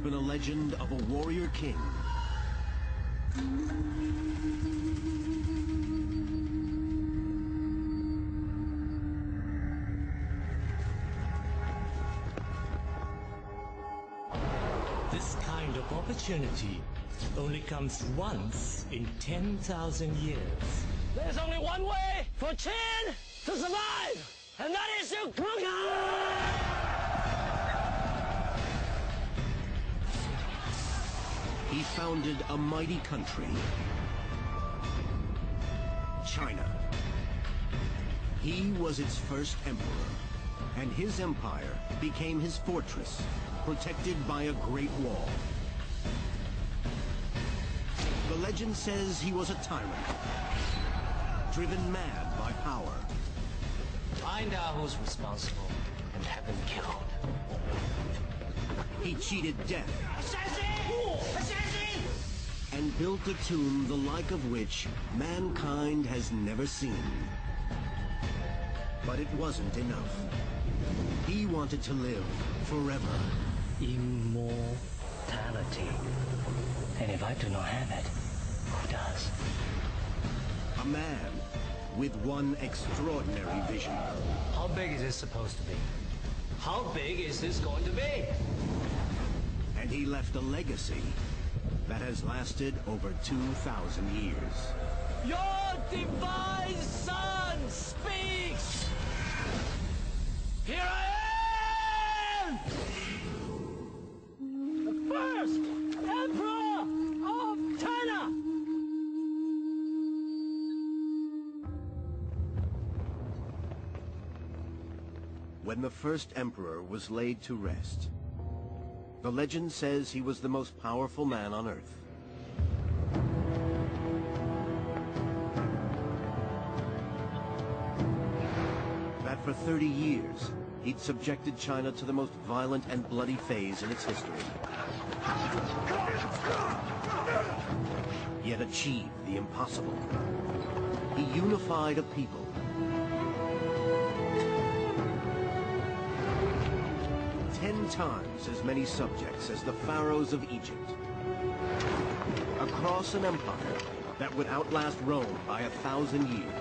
been a legend of a warrior king. This kind of opportunity only comes once in 10,000 years. There's only one way for Qin to survive, and that is to conquer! He founded a mighty country, China. He was its first emperor, and his empire became his fortress, protected by a great wall. The legend says he was a tyrant, driven mad by power. Find out who's responsible and have him killed. He cheated death. Assassin! Assassin! And built a tomb the like of which mankind has never seen. But it wasn't enough. He wanted to live forever. Immortality. And if I do not have it, who does? A man with one extraordinary vision. How big is this supposed to be? How big is this going to be? And he left a legacy that has lasted over 2,000 years. Your divine son speaks! Here I am! The first Emperor of China! When the first emperor was laid to rest, the legend says he was the most powerful man on Earth. That for 30 years, he'd subjected China to the most violent and bloody phase in its history. Yet achieved the impossible. He unified a people. 10 times as many subjects as the pharaohs of Egypt. Across an empire that would outlast Rome by 1,000 years.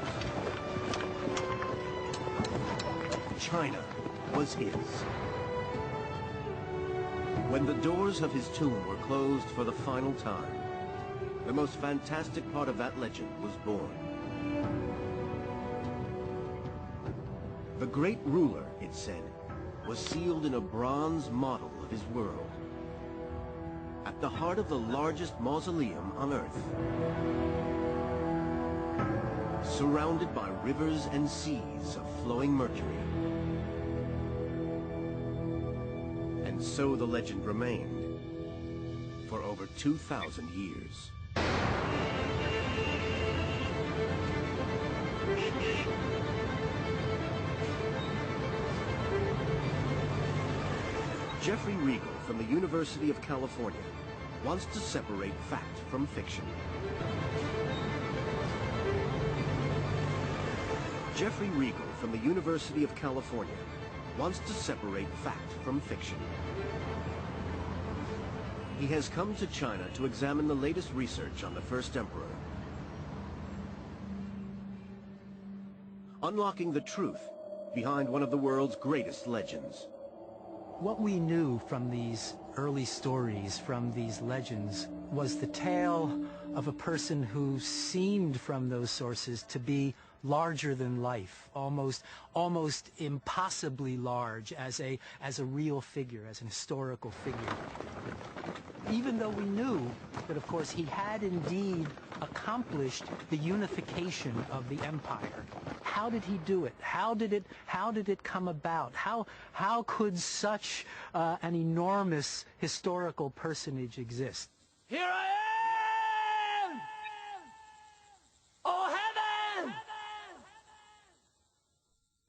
China was his. When the doors of his tomb were closed for the final time, the most fantastic part of that legend was born. The great ruler, it said, was sealed in a bronze model of his world, at the heart of the largest mausoleum on Earth, surrounded by rivers and seas of flowing mercury. And so the legend remained for over 2,000 years. Jeffrey Regal from the University of California wants to separate fact from fiction. Jeffrey Regal from the University of California wants to separate fact from fiction. He has come to China to examine the latest research on the first emperor. Unlocking the truth behind one of the world's greatest legends. What we knew from these early stories, from these legends, was the tale of a person who seemed from those sources to be larger than life, almost impossibly large as a real figure, as an historical figure. Even though we knew that, of course, he had indeed accomplished the unification of the empire. How did he do it? How did it come about? How could such an enormous historical personage exist? Here I am! Oh, heaven!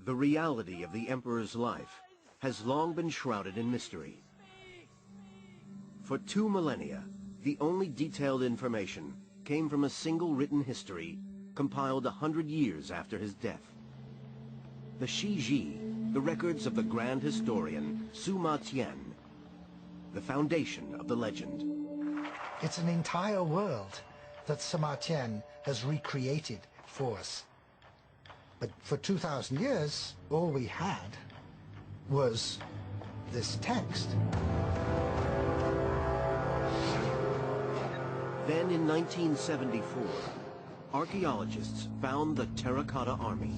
The reality of the emperor's life has long been shrouded in mystery. For 2 millennia, the only detailed information came from a single written history compiled 100 years after his death. The Shi Ji, the records of the grand historian Sima Tian, the foundation of the legend. It's an entire world that Sima Tian has recreated for us. But for 2,000 years, all we had was this text. Then in 1974, archaeologists found the Terracotta Army.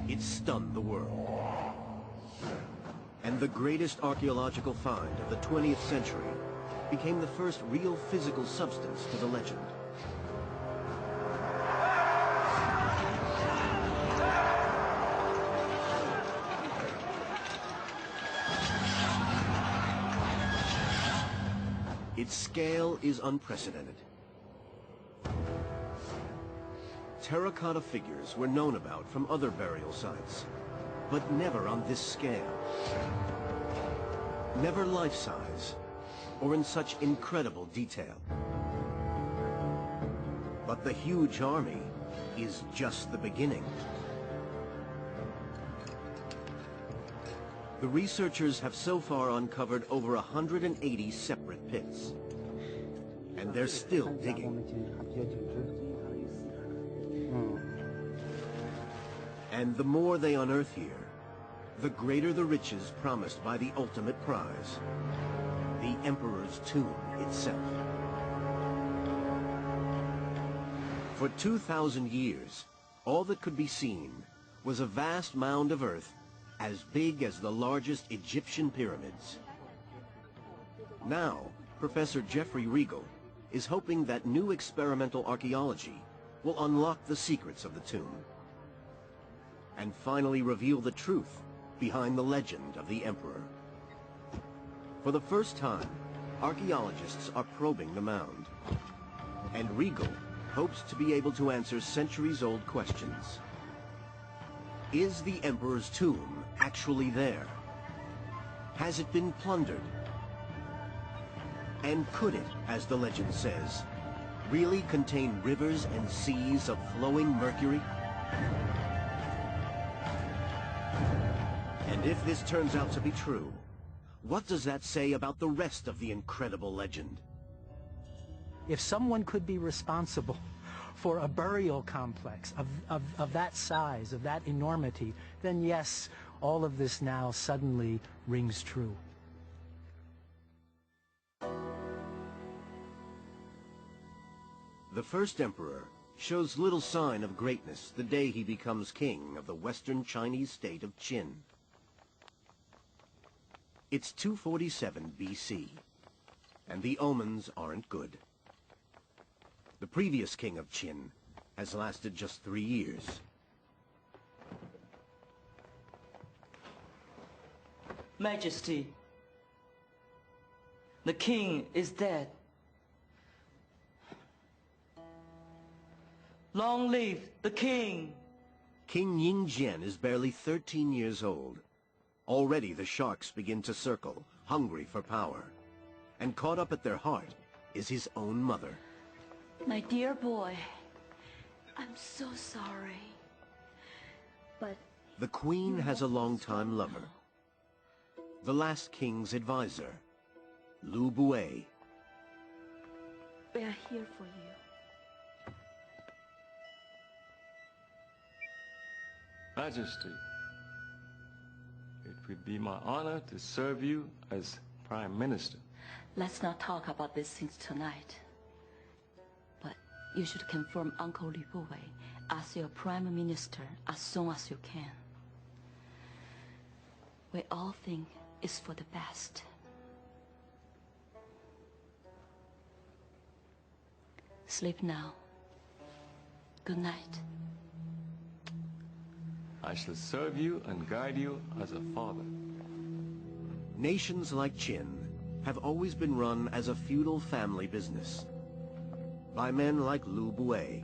It stunned the world. And the greatest archaeological find of the 20th century became the first real physical substance to the legend. Its scale is unprecedented. Terracotta figures were known about from other burial sites, but never on this scale. Never life-size, or in such incredible detail. But the huge army is just the beginning. The researchers have so far uncovered over 180 separate pits. And they're still digging. And the more they unearth here, the greater the riches promised by the ultimate prize, the Emperor's tomb itself. For 2,000 years, all that could be seen was a vast mound of earth as big as the largest Egyptian pyramids. Now, Professor Jeffrey Regal is hoping that new experimental archaeology will unlock the secrets of the tomb and finally reveal the truth behind the legend of the Emperor. For the first time, archaeologists are probing the mound, and Regal hopes to be able to answer centuries-old questions. Is the Emperor's tomb actually there? Has it been plundered? And could it, as the legend says, really contain rivers and seas of flowing mercury? And if this turns out to be true, what does that say about the rest of the incredible legend? If someone could be responsible for a burial complex of that size, of that enormity, then yes, all of this now suddenly rings true. The first emperor shows little sign of greatness the day he becomes king of the western Chinese state of Qin. It's 247 BC, and the omens aren't good. The previous king of Qin has lasted just 3 years. Majesty, the king is dead. Long live the king! King Ying Zheng is barely 13 years old. Already the sharks begin to circle, hungry for power. And caught up at their heart is his own mother. My dear boy, I'm so sorry. But The queen has a longtime lover. The last king's advisor, Lu Bue. we are here for you. Majesty, it will be my honor to serve you as Prime Minister. Let's not talk about these things tonight. But you should confirm Uncle Li Bue as your Prime Minister as soon as you can. We all think it's for the best. Sleep now. Good night. I shall serve you and guide you as a father. Nations like Qin have always been run as a feudal family business by men like Lu Bue